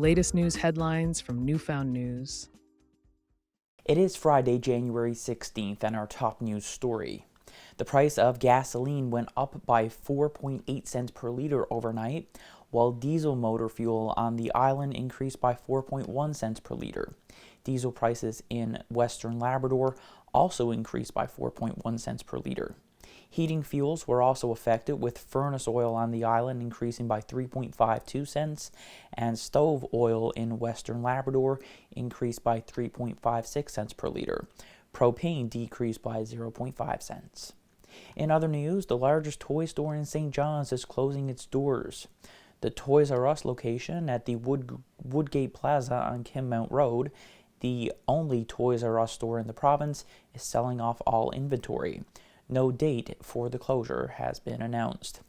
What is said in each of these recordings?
latest news headlines from Newfound News. It is Friday, January 16th, and our top news story. The price of gasoline went up by 4.8 cents per liter overnight, while diesel motor fuel on the island increased by 4.1 cents per liter. Diesel prices in Western Labrador also increased by 4.1 cents per liter. Heating fuels were also affected, with furnace oil on the island increasing by 3.52 cents, and stove oil in Western Labrador increased by 3.56 cents per liter. Propane decreased by 0.5 cents. In other news, the largest toy store in St. John's is closing its doors. The Toys R Us location at the Woodgate Plaza on Kinmount Road, the only Toys R Us store in the province, is selling off all inventory. No date for the closure has been announced.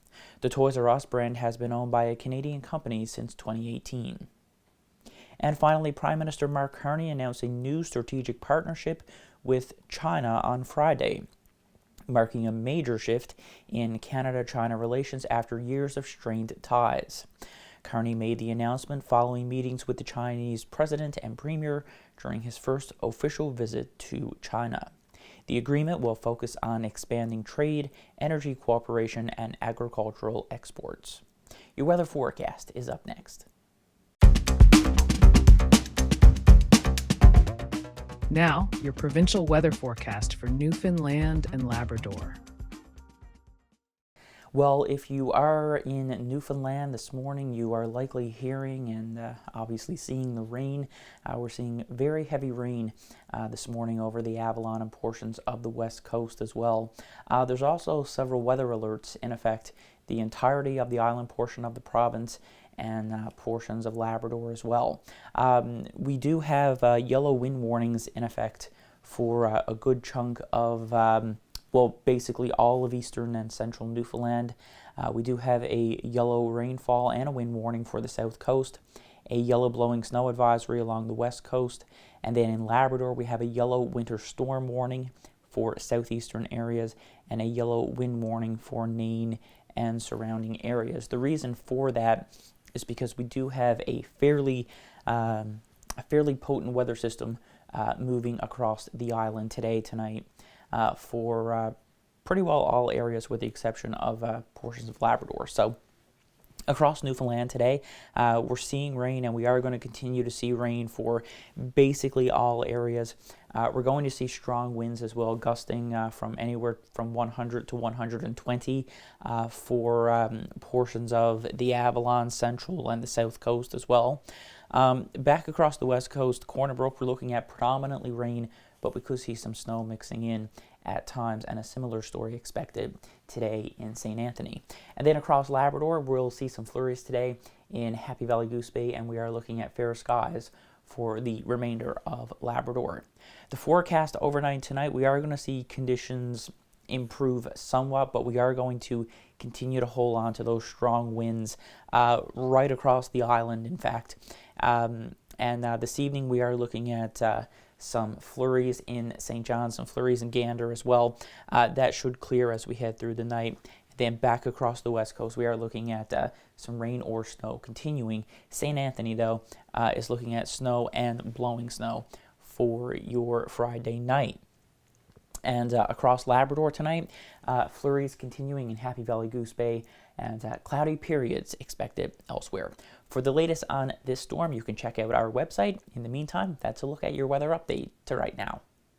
The Toys R Us brand has been owned by a Canadian company since 2018. And finally, Prime Minister Mark Carney announced a new strategic partnership with China on Friday, marking a major shift in Canada-China relations after years of strained ties. Carney made the announcement following meetings with the Chinese president and premier during his first official visit to China. The agreement will focus on expanding trade, energy cooperation, and agricultural exports. Your weather forecast is up next. Now, your provincial weather forecast for Newfoundland and Labrador. Well, if you are in Newfoundland this morning, you are likely hearing and obviously seeing the rain. We're seeing very heavy rain this morning over the Avalon and portions of the west coast as well. There's also several weather alerts in effect the entirety of the island portion of the province and portions of Labrador as well. We do have yellow wind warnings in effect for a good chunk of basically all of eastern and central Newfoundland. We do have a yellow rainfall and a wind warning for the south coast, a yellow blowing snow advisory along the west coast, and then in Labrador we have a yellow winter storm warning for southeastern areas and a yellow wind warning for Nain and surrounding areas. The reason for that is because we do have a fairly potent weather system moving across the island tonight. For pretty well all areas with the exception of portions of Labrador. So across Newfoundland today, we're seeing rain, and we are going to continue to see rain for basically all areas. We're going to see strong winds as well, gusting from anywhere from 100 to 120 for portions of the Avalon, Central, and the South Coast as well. Back across the West Coast, Corner Brook, we're looking at predominantly rain, but we could see some snow mixing in at times, and a similar story expected today in St. Anthony. And then across Labrador, we'll see some flurries today in Happy Valley Goose Bay, and we are looking at fair skies for the remainder of Labrador. The forecast overnight tonight, we are going to see conditions improve somewhat, but we are going to continue to hold on to those strong winds right across the island, in fact. And this evening, we are looking at some flurries in St. John's, some flurries in Gander as well. That should clear as we head through the night. Then back across the west coast, we are looking at some rain or snow continuing. St. Anthony, though, is looking at snow and blowing snow for your Friday night. And across Labrador tonight, flurries continuing in Happy Valley Goose Bay, and cloudy periods expected elsewhere. For the latest on this storm, you can check out our website. In the meantime, that's a look at your weather update to right now.